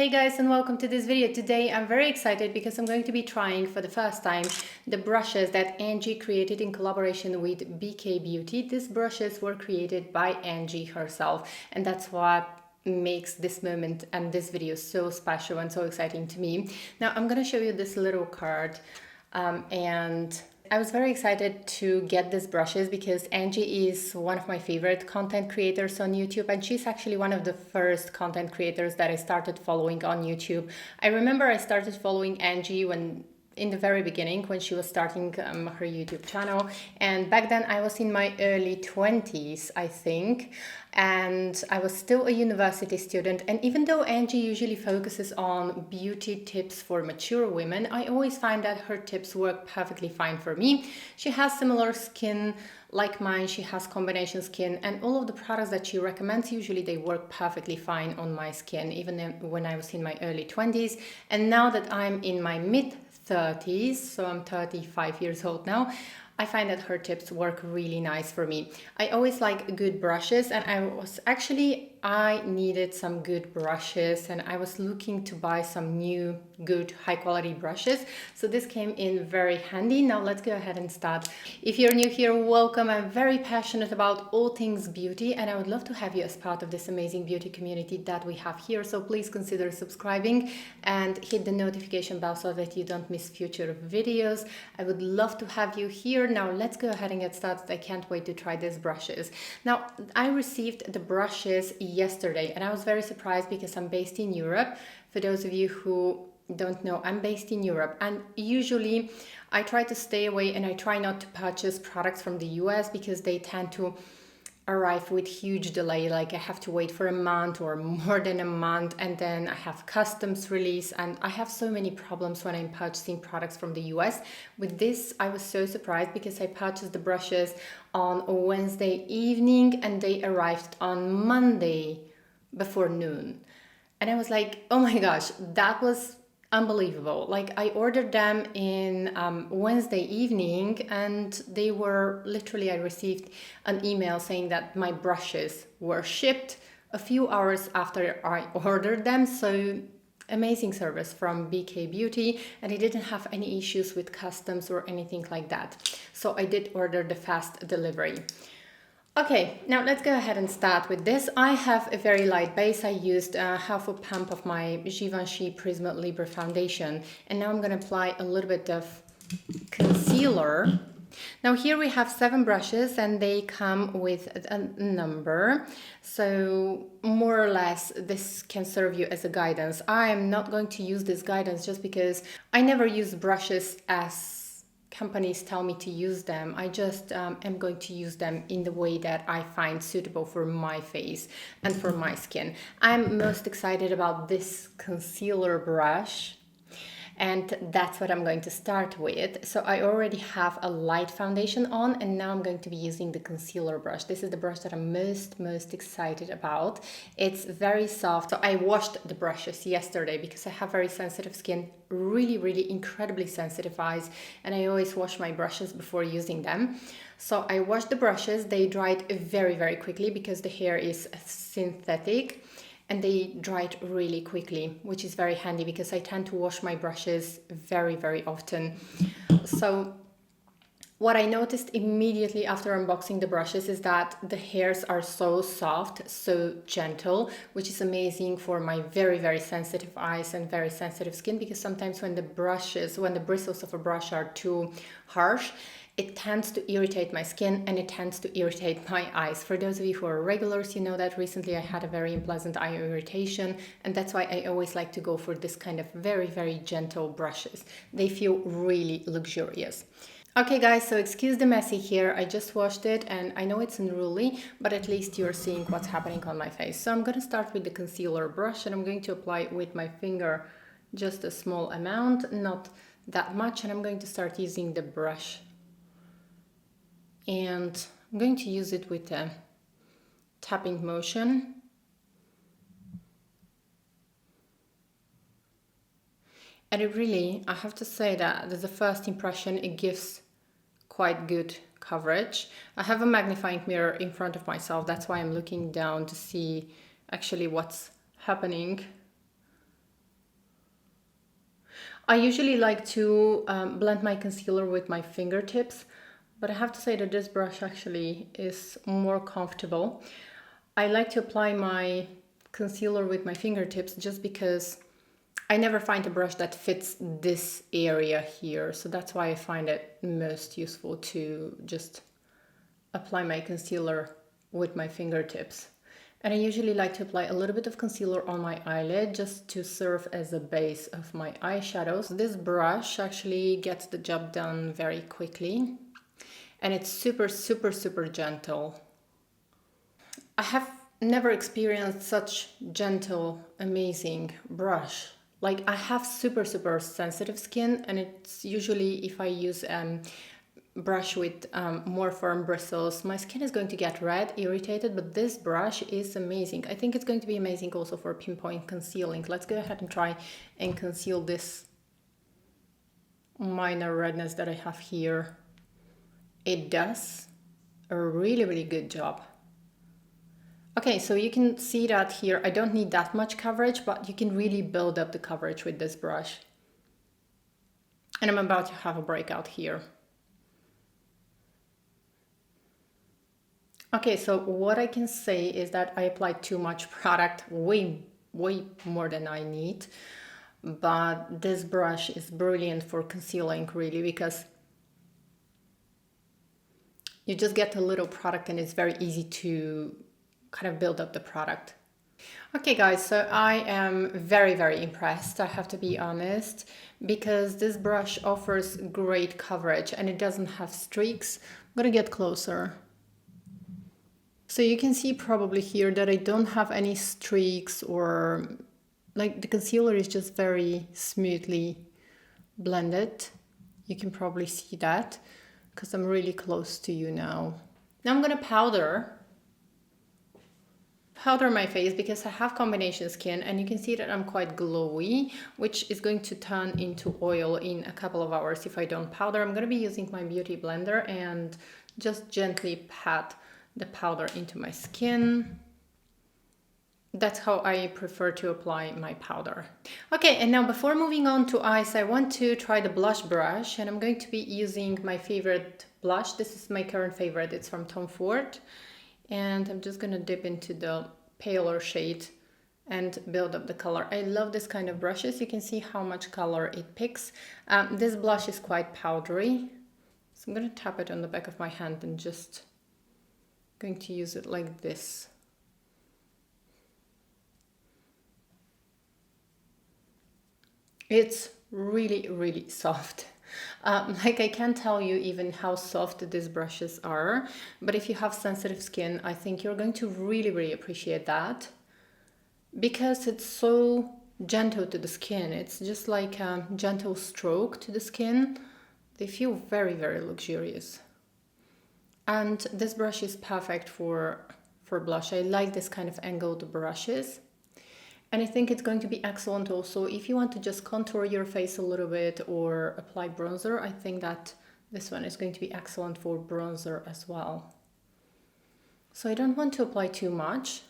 Hey guys, and welcome to this video. Today I'm very excited because I'm going to be trying for the first time the brushes that Angie created in collaboration with BK Beauty. These brushes were created by Angie herself, and that's what makes this moment and this video so special and so exciting to me. Now I'm going to show you this little card and I was very excited to get these brushes because Angie is one of my favorite content creators on YouTube, and she's actually one of the first content creators that I started following on YouTube. I remember I started following Angie in the very beginning when she was starting her YouTube channel, and back then I was in my early 20s, I think, and I was still a university student. And even though Angie usually focuses on beauty tips for mature women, I always find that her tips work perfectly fine for me. She has similar skin like mine, she has combination skin, and all of the products that she recommends, usually they work perfectly fine on my skin, even when I was in my early 20s. And now that I'm in my mid 30s, so I'm 35 years old now, I find that her tips work really nice for me. I always like good brushes, and I needed some good brushes, and I was looking to buy some new good high quality brushes, so this came in very handy. Now let's go ahead and start. If you're new here, welcome. I'm very passionate about all things beauty, and I would love to have you as part of this amazing beauty community that we have here, so please consider subscribing and hit the notification bell so that you don't miss future videos. I would love to have you here. Now let's go ahead and get started. I can't wait to try these brushes. Now I received the brushes yesterday, and I was very surprised because I'm based in Europe. For those of you who don't know, I'm based in Europe, and usually I try to stay away and I try not to purchase products from the US because they tend to arrive with huge delay. Like I have to wait for a month or more than a month, and then I have customs release, and I have so many problems when I'm purchasing products from the US. With this, I was so surprised because I purchased the brushes on a Wednesday evening and they arrived on Monday before noon. And I was like, oh my gosh, that was unbelievable. Like I ordered them in Wednesday evening, and they were literally, I received an email saying that my brushes were shipped a few hours after I ordered them. So amazing service from BK Beauty, and I didn't have any issues with customs or anything like that. So I did order the fast delivery. Okay, now let's go ahead and start with this. I have a very light base. I used half a pump of my Givenchy Prisma Libre foundation, and now I'm going to apply a little bit of concealer. Now here we have 7 brushes, and they come with a number, so more or less this can serve you as a guidance. I am not going to use this guidance just because I never use brushes as companies tell me to use them. I just am going to use them in the way that I find suitable for my face and for my skin. I'm most excited about this concealer brush, and that's what I'm going to start with. So I already have a light foundation on, and now I'm going to be using the concealer brush. This is the brush that I'm most excited about. It's very soft. So I washed the brushes yesterday because I have very sensitive skin, really incredibly sensitive eyes, and I always wash my brushes before using them. So I washed the brushes. They dried very quickly because the hair is synthetic, and they dried really quickly, which is very handy because I tend to wash my brushes very often. So what I noticed immediately after unboxing the brushes is that the hairs are so soft, so gentle, which is amazing for my very sensitive eyes and very sensitive skin, because sometimes when the bristles of a brush are too harsh, it tends to irritate my skin and it tends to irritate my eyes. For those of you who are regulars, you know that recently I had a very unpleasant eye irritation, and that's why I always like to go for this kind of very gentle brushes. They feel really luxurious. Okay guys, so excuse the messy here. I just washed it and I know it's unruly, but at least you're seeing what's happening on my face. So I'm going to start with the concealer brush, and I'm going to apply it with my finger, just a small amount, not that much, and I'm going to start using the brush. And I'm going to use it with a tapping motion. And it really, I have to say that as a first impression, it gives quite good coverage. I have a magnifying mirror in front of myself. That's why I'm looking down to see actually what's happening I usually like to blend my concealer with my fingertips, but I have to say that this brush actually is more comfortable. I like to apply my concealer with my fingertips just because I never find a brush that fits this area here. So that's why I find it most useful to just apply my concealer with my fingertips. And I usually like to apply a little bit of concealer on my eyelid just to serve as a base of my eyeshadows. This brush actually gets the job done very quickly, and it's super, super, super gentle. I have never experienced such gentle, amazing brush. Like, I have super, super sensitive skin, and it's usually if I use brush with more firm bristles, my skin is going to get red, irritated, but this brush is amazing. I think it's going to be amazing also for pinpoint concealing. Let's go ahead and try and conceal this minor redness that I have here. It does a really, really good job. Okay, so you can see that here, I don't need that much coverage, but you can really build up the coverage with this brush. And I'm about to have a breakout here. Okay, so what I can say is that I applied too much product, way more than I need. But this brush is brilliant for concealing, really, because you just get a little product and it's very easy to kind of build up the product. Okay guys, so I am very, very impressed, I have to be honest, because this brush offers great coverage and it doesn't have streaks. I'm gonna get closer. So you can see probably here that I don't have any streaks, or like the concealer is just very smoothly blended. You can probably see that because I'm really close to you now. Now I'm gonna powder my face because I have combination skin, and you can see that I'm quite glowy, which is going to turn into oil in a couple of hours if I don't powder. I'm gonna be using my beauty blender and just gently pat the powder into my skin. That's how I prefer to apply my powder. Okay, and now before moving on to eyes, I want to try the blush brush, and I'm going to be using my favorite blush. This is my current favorite, it's from Tom Ford. And I'm just gonna dip into the paler shade and build up the color. I love this kind of brushes. You can see how much color it picks. This blush is quite powdery. So I'm gonna tap it on the back of my hand and just going to use it like this. It's really, really soft. Like, I can't tell you even how soft these brushes are, but if you have sensitive skin, I think you're going to really, really appreciate that because it's so gentle to the skin. It's just like a gentle stroke to the skin. They feel very, very luxurious. And this brush is perfect for blush. I like this kind of angled brushes. And I think it's going to be excellent also if you want to just contour your face a little bit or apply bronzer. I think that this one is going to be excellent for bronzer as well. So I don't want to apply too much.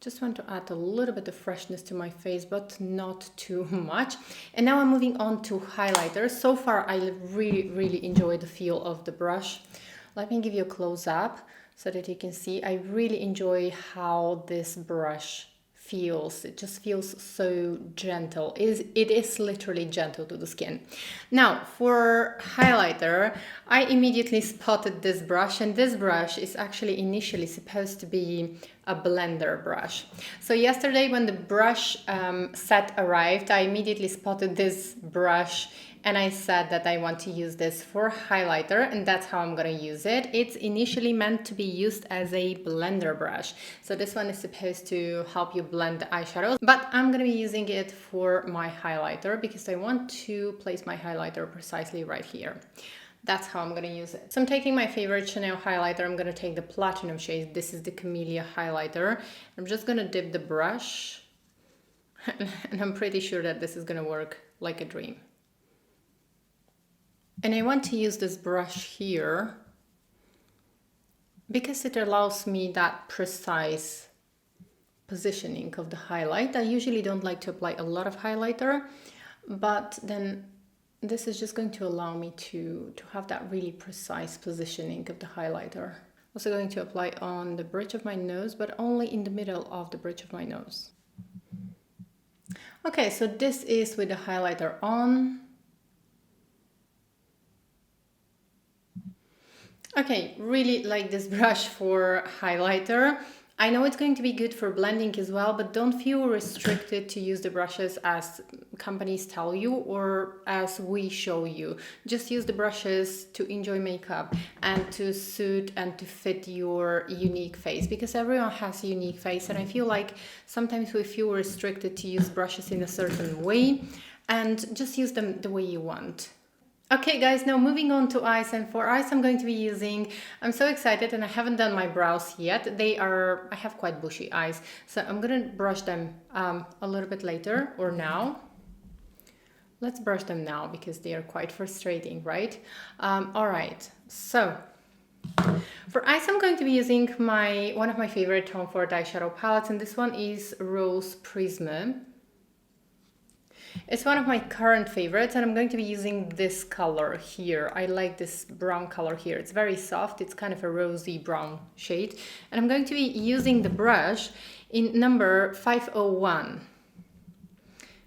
Just want to add a little bit of freshness to my face, but not too much. And now I'm moving on to highlighter. So far, I really, really enjoy the feel of the brush. Let me give you a close-up so that you can see. I really enjoy how this brush feels. It just feels so gentle. It is literally gentle to the skin. Now for highlighter, I immediately spotted this brush, and this brush is actually initially supposed to be a blender brush. So yesterday when the brush set arrived, I immediately spotted this brush and I said that I want to use this for highlighter, and that's how I'm going to use it. It's initially meant to be used as a blender brush. So this one is supposed to help you blend the eyeshadows, but I'm going to be using it for my highlighter because I want to place my highlighter precisely right here. That's how I'm going to use it. So I'm taking my favorite Chanel highlighter. I'm going to take the platinum shade. This is the Camellia highlighter. I'm just going to dip the brush and I'm pretty sure that this is going to work like a dream. And I want to use this brush here because it allows me that precise positioning of the highlight. I usually don't like to apply a lot of highlighter, but then this is just going to allow me to have that really precise positioning of the highlighter. Also going to apply on the bridge of my nose, but only in the middle of the bridge of my nose. Okay, so this is with the highlighter on. Okay, really like this brush for highlighter. I know it's going to be good for blending as well, but don't feel restricted to use the brushes as companies tell you or as we show you. Just use the brushes to enjoy makeup and to suit and to fit your unique face, because everyone has a unique face, and I feel like sometimes we feel restricted to use brushes in a certain way, and just use them the way you want. Okay guys, now moving on to eyes, and for eyes I'm going to be using, I'm so excited, and I haven't done my brows yet. I have quite bushy eyes, so I'm gonna brush them a little bit later or now. Let's brush them now because they are quite frustrating, right? All right, so for eyes I'm going to be using one of my favorite Tom Ford eyeshadow palettes, and this one is Rose Prism. It's one of my current favorites, and I'm going to be using this color here. I like this brown color here. It's very soft. It's kind of a rosy brown shade. And I'm going to be using the brush in number 501.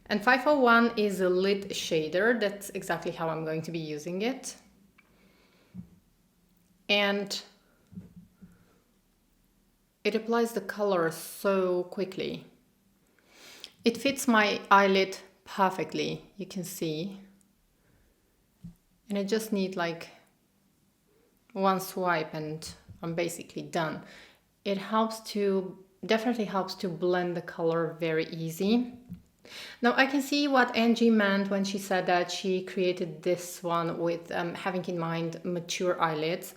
And 501 is a lid shader. That's exactly how I'm going to be using it. And it applies the color so quickly. It fits my eyelid perfectly, you can see, and I just need like one swipe and I'm basically done. It definitely helps to blend the color very easy. Now I can see what Angie meant when she said that she created this one with having in mind mature eyelids.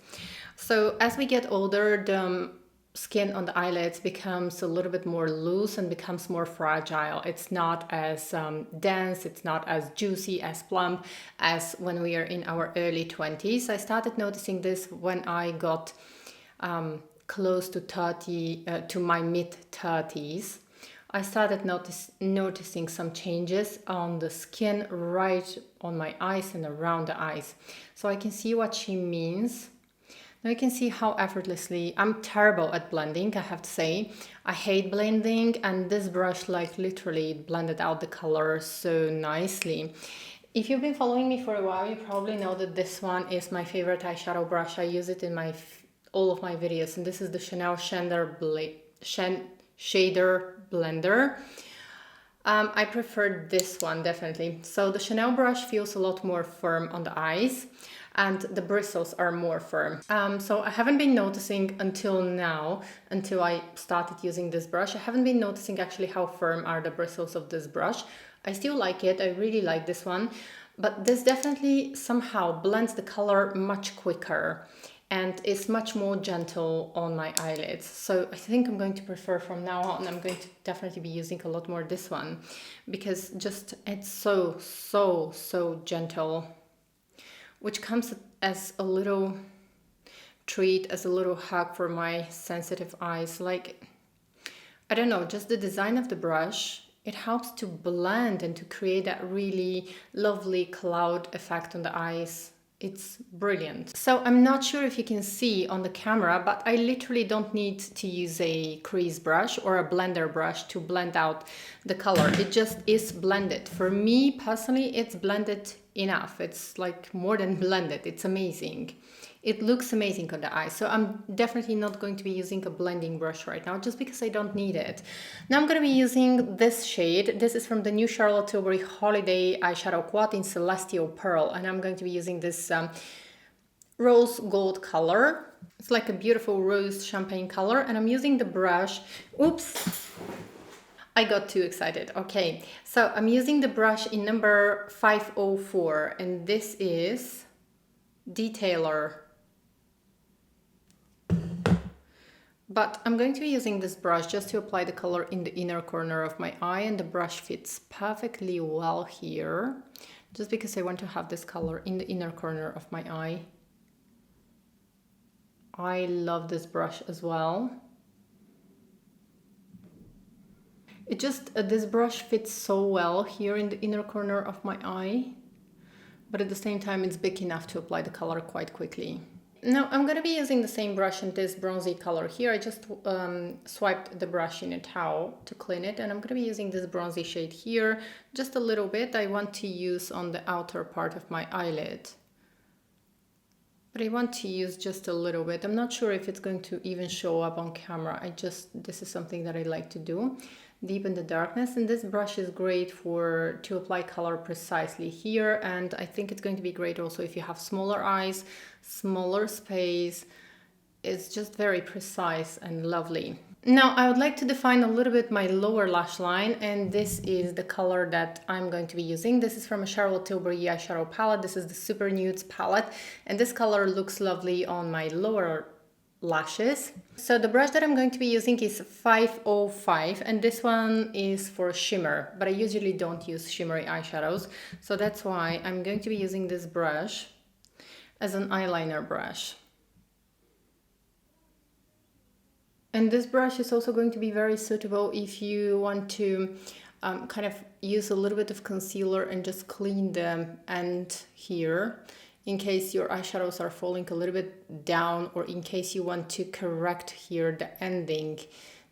So as we get older, the skin on the eyelids becomes a little bit more loose and becomes more fragile. It's not as dense, it's not as juicy, as plump as when we are in our early 20s. I started noticing this when I got close to 30, to my mid 30s. I started noticing some changes on the skin right on my eyes and around the eyes. So I can see what she means. Now you can see how effortlessly, I'm terrible at blending, I have to say. I hate blending, and this brush like literally blended out the color so nicely. If you've been following me for a while, you probably know that this one is my favorite eyeshadow brush. I use it in all of my videos, and this is the Chanel Shader Blender. I prefer this one definitely. So the Chanel brush feels a lot more firm on the eyes, and the bristles are more firm. So I haven't been noticing until now, until I started using this brush, I haven't been noticing actually how firm are the bristles of this brush. I still like it, I really like this one, but this definitely somehow blends the color much quicker and is much more gentle on my eyelids. So I think I'm going to prefer from now on, I'm going to definitely be using a lot more this one, because it's so gentle, which comes as a little treat, as a little hug for my sensitive eyes. Like, I don't know, just the design of the brush, it helps to blend and to create that really lovely cloud effect on the eyes. It's brilliant. So I'm not sure if you can see on the camera, but I literally don't need to use a crease brush or a blender brush to blend out the color. It just is blended. For me personally, it's blended enough. It's like more than blended. It's amazing. It looks amazing on the eye. So I'm definitely not going to be using a blending brush right now, just because I don't need it. Now I'm going to be using this shade. This is from the new Charlotte Tilbury Holiday Eyeshadow Quad in Celestial Pearl. And I'm going to be using this rose gold color. It's like a beautiful rose champagne color. And I'm using the brush. Oops. I got too excited. Okay, so I'm using the brush in number 504, and this is Detailer. But I'm going to be using this brush just to apply the color in the inner corner of my eye, and the brush fits perfectly well here, just because I want to have this color in the inner corner of my eye. I love this brush as well. It just, this brush fits so well here in the inner corner of my eye, but at the same time it's big enough to apply the color quite quickly. Now I'm going to be using the same brush in this bronzy color here. I just swiped the brush in a towel to clean it, and I'm going to be using this bronzy shade here just a little bit. I want to use on the outer part of my eyelid, but I want to use just a little bit. I'm not sure if it's going to even show up on camera. This is something that I like to do. Deepen the darkness, and this brush is great to apply color precisely here, and I think it's going to be great also if you have smaller eyes, smaller space. It's just very precise and lovely. Now I would like to define a little bit my lower lash line, and this is the color that I'm going to be using. This is from a Charlotte Tilbury eyeshadow palette. This is the Super Nudes palette, and this color looks lovely on my lower lashes. So the brush that I'm going to be using is 505, and this one is for shimmer, but I usually don't use shimmery eyeshadows, so that's why I'm going to be using this brush as an eyeliner brush. And this brush is also going to be very suitable if you want to kind of use a little bit of concealer and just clean the end here, in case your eyeshadows are falling a little bit down, or in case you want to correct here the ending,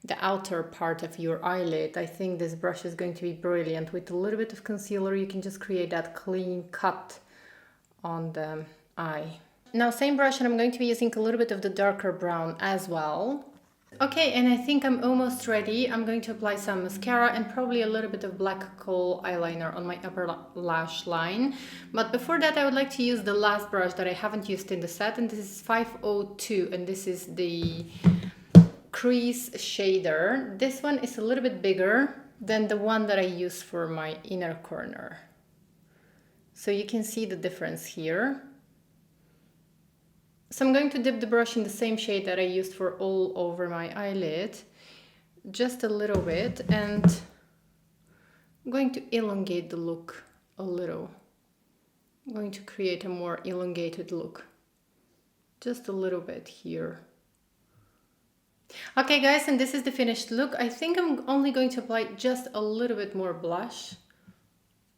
the outer part of your eyelid. I think this brush is going to be brilliant. With a little bit of concealer, you can just create that clean cut on the eye. Now, same brush, and I'm going to be using a little bit of the darker brown as well. Okay, and I think I'm almost ready. I'm going to apply some mascara and probably a little bit of black kohl eyeliner on my upper lash line. But before that, I would like to use the last brush that I haven't used in the set, and this is 502, and this is the Crease Shader. This one is a little bit bigger than the one that I use for my inner corner. So you can see the difference here. So I'm going to dip the brush in the same shade that I used for all over my eyelid, just a little bit, and I'm going to elongate the look a little. I'm going to create a more elongated look, just a little bit here. Okay guys, and this is the finished look. I think I'm only going to apply just a little bit more blush.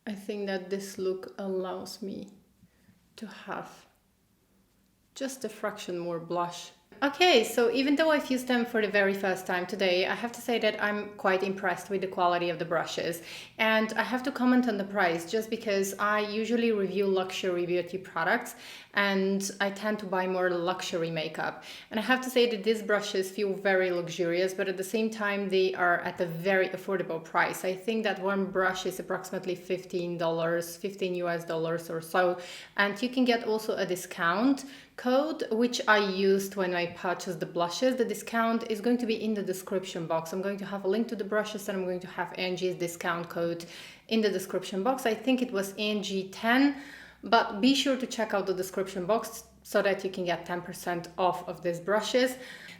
I think that this look allows me to have just a fraction more blush. Okay, so even though I've used them for the very first time today, I have to say that I'm quite impressed with the quality of the brushes. And I have to comment on the price, just because I usually review luxury beauty products and I tend to buy more luxury makeup. And I have to say that these brushes feel very luxurious, but at the same time, they are at a very affordable price. I think that one brush is approximately $15, 15 US dollars or so. And you can get also a discount code, which I used when I purchased the blushes. The discount is going to be in the description box. I'm going to have a link to the brushes, and I'm going to have Angie's discount code in the description box. I think it was Angie 10, but be sure to check out the description box so that you can get 10% off of these brushes.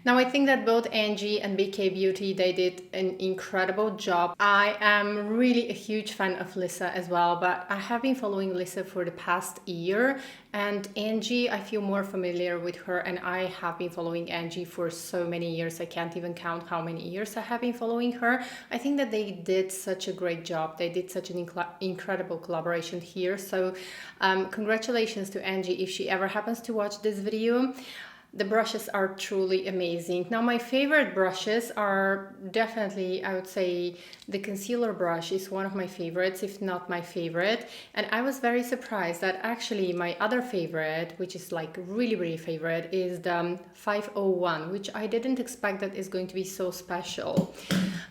Now, I think that both Angie and BK Beauty, they did an incredible job. I am really a huge fan of Lisa as well, but I have been following Lisa for the past year, and Angie, I feel more familiar with her, and I have been following Angie for so many years. I can't even count how many years I have been following her. I think that they did such a great job. They did such an incredible collaboration here. So congratulations to Angie if she ever happens to watch this video. The brushes are truly amazing. Now, my favorite brushes are definitely, I would say, the concealer brush is one of my favorites, if not my favorite. And I was very surprised that actually my other favorite, which is like really favorite, is the 501, which I didn't expect that is going to be so special.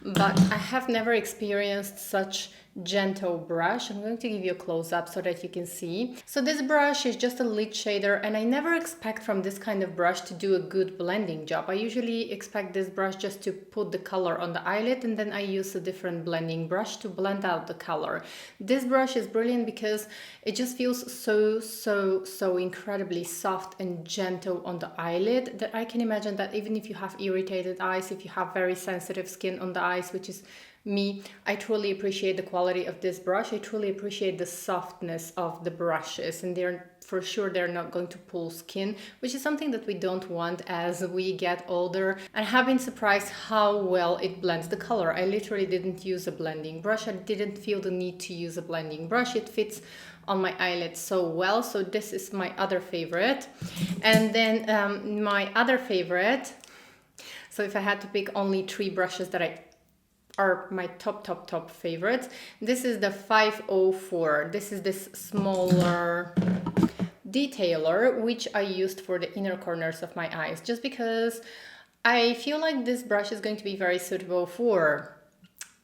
But I have never experienced such gentle brush. I'm going to give you a close-up so that you can see. So this brush is just a lid shader, and I never expect from this kind of brush to do a good blending job. I usually expect this brush just to put the color on the eyelid, and then I use a different blending brush to blend out the color. This brush is brilliant because it just feels so incredibly soft and gentle on the eyelid that I can imagine that even if you have irritated eyes, if you have very sensitive skin on the eyes, which is me. I truly appreciate the quality of this brush. I truly appreciate the softness of the brushes, and for sure they're not going to pull skin, which is something that we don't want as we get older. And I have been surprised how well it blends the color. I literally didn't use a blending brush. I didn't feel the need to use a blending brush. It fits on my eyelids so well. So this is my other favorite. And then my other favorite, so if I had to pick only 3 brushes that are my top favorites, this is the 504. This is this smaller detailer, which I used for the inner corners of my eyes, just because I feel like this brush is going to be very suitable for,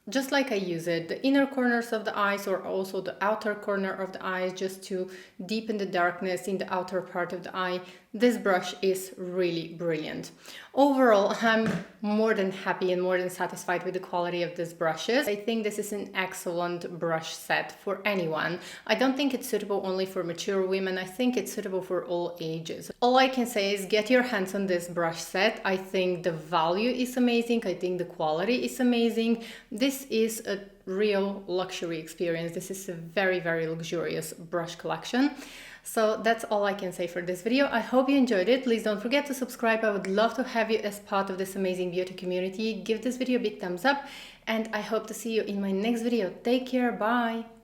just like I use it, the inner corners of the eyes, or also the outer corner of the eyes, just to deepen the darkness in the outer part of the eye. This brush is really brilliant. Overall, I'm more than happy and more than satisfied with the quality of these brushes. I think this is an excellent brush set for anyone. I don't think it's suitable only for mature women. I think it's suitable for all ages. All I can say is get your hands on this brush set. I think the value is amazing. I think the quality is amazing. This is a real luxury experience. This is a very luxurious brush collection. So that's all I can say for this video. I hope you enjoyed it. Please don't forget to subscribe. I would love to have you as part of this amazing beauty community. Give this video a big thumbs up, and I hope to see you in my next video. Take care. Bye.